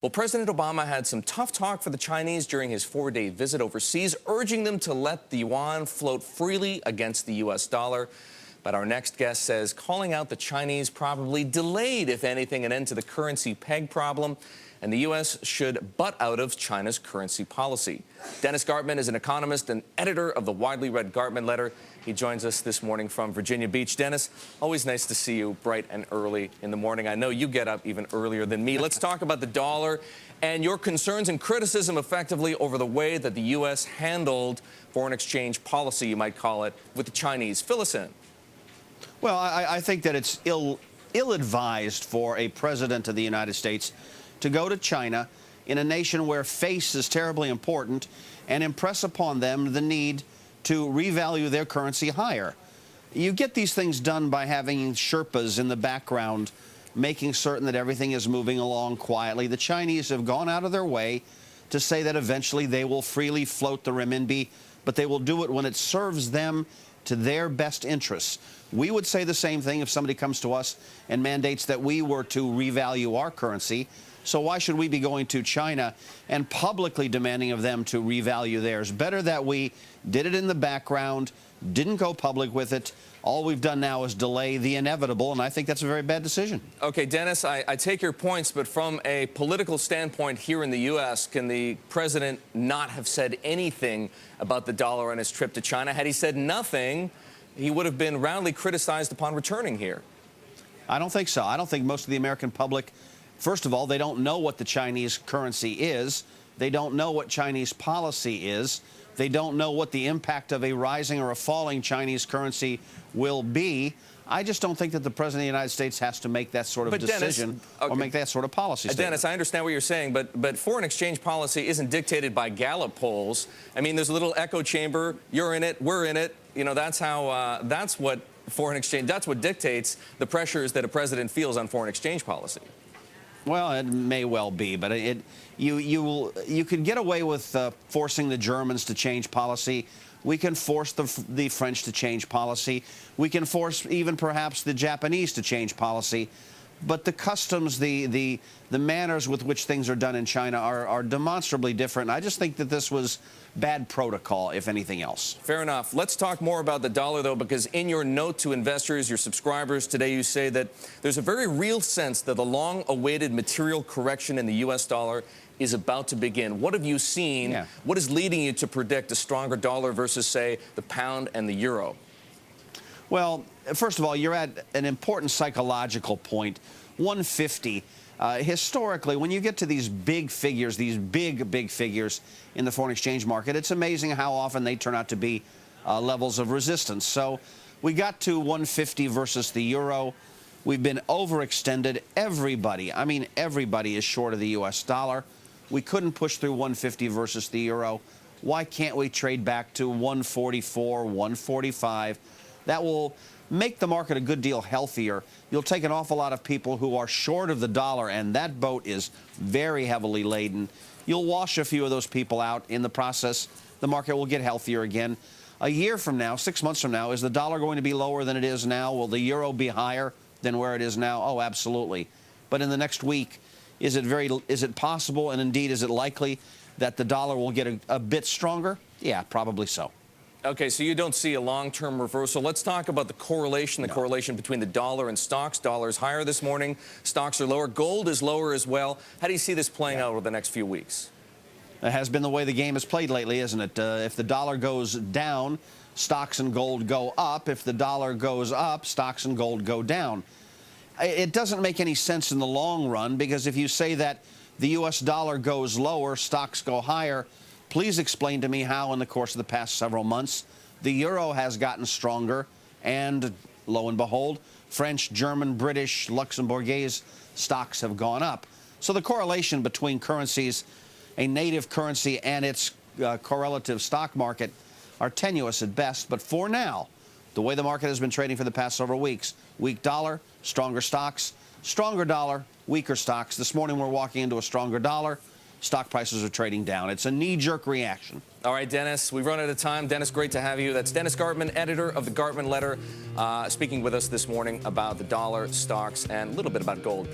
Well, President Obama had some tough talk for the Chinese during his 4-day visit overseas, urging them to let the yuan float freely against the U.S. dollar. But our next guest says calling out the Chinese probably delayed, if anything, an end to the currency peg problem, and the U.S. should butt out of China's currency policy. Dennis Gartman is an economist and editor of the widely read Gartman Letter. He joins us this morning from Virginia Beach. Dennis, always nice to see you bright and early in the morning. I know you get up even earlier than me. Let's talk about the dollar and your concerns and criticism effectively over the way that the U.S. handled foreign exchange policy, you might call it, with the Chinese. Fill us in. Well, I think that it's ill-advised for a president of the United States to go to China, in a nation where face is terribly important, and impress upon them the need to revalue their currency higher. You get these things done by having Sherpas in the background, making certain that everything is moving along quietly. The Chinese have gone out of their way to say that eventually they will freely float the renminbi, but they will do it when it serves them to their best interests. We would say the same thing if somebody comes to us and mandates that we were to revalue our currency. So why should we be going to China and publicly demanding of them to revalue theirs? Better that we did it in the background, didn't go public with it. All we've done now is delay the inevitable, and I think that's a very bad decision. Okay, Dennis, I take your points, but from a political standpoint here in the U.S., can the president not have said anything about the dollar on his trip to China? Had he said nothing, he would have been roundly criticized upon returning here. I don't think so. I don't think most of the American public, first of all, they don't know what the Chinese currency is. They don't know what Chinese policy is. They don't know what the impact of a rising or a falling Chinese currency will be. I just don't think that the President of the United States has to make that sort of decision, Dennis, okay, or make that sort of policy statement. Dennis, I understand what you're saying, but foreign exchange policy isn't dictated by Gallup polls. I mean, there's a little echo chamber. You're in it. We're in it. You know, that's how, that's what foreign exchange, that's what dictates the pressures that a president feels on foreign exchange policy. Well, it may well be, but you could get away with forcing the Germans to change policy. We can force the French to change policy. We can force even perhaps the Japanese to change policy. But the customs, the manners with which things are done in China are demonstrably different. I just think that this was bad protocol, if anything else. Fair enough. Let's talk more about the dollar, though, because in your note to investors, your subscribers today, you say that there's a very real sense that the long-awaited material correction in the U.S. dollar is about to begin. What have you seen? Yeah. What is leading you to predict a stronger dollar versus, say, the pound and the euro? Well, first of all, you're at an important psychological point. 150. Historically, when you get to these big figures, these big figures in the foreign exchange market, it's amazing how often they turn out to be levels of resistance. So we got to 150 versus the euro. We've been overextended. Everybody, I mean everybody, is short of the U.S. dollar. We couldn't push through 150 versus the euro. Why can't we trade back to 144, 145? That will make the market a good deal healthier. You'll take an awful lot of people who are short of the dollar, and that boat is very heavily laden. You'll wash a few of those people out. In the process, the market will get healthier again. A year from now, 6 months from now, is the dollar going to be lower than it is now? Will the euro be higher than where it is now? Oh, absolutely. But in the next week, is it possible, and indeed is it likely, that the dollar will get a bit stronger? Yeah, probably so. Okay, so you don't see a long-term reversal. Let's talk about the correlation, correlation between the dollar and stocks. Dollar is higher this morning. Stocks are lower. Gold is lower as well. How do you see this playing out over the next few weeks? It has been the way the game is played lately, isn't it? If the dollar goes down, stocks and gold go up. If the dollar goes up, stocks and gold go down. It doesn't make any sense in the long run, because if you say that the U.S. dollar goes lower, stocks go higher, please explain to me how, in the course of the past several months, the euro has gotten stronger, and lo and behold, French, German, British, Luxembourgese stocks have gone up. So the correlation between currencies, a native currency and its correlative stock market, are tenuous at best. But for now, the way the market has been trading for the past several weeks, weak dollar, stronger stocks, stronger dollar, weaker stocks. This morning we're walking into a stronger dollar. Stock prices are trading down. It's a knee-jerk reaction. All right, Dennis, we've run out of time. Dennis, great to have you. That's Dennis Gartman, editor of the Gartman Letter, speaking with us this morning about the dollar, stocks, and a little bit about gold.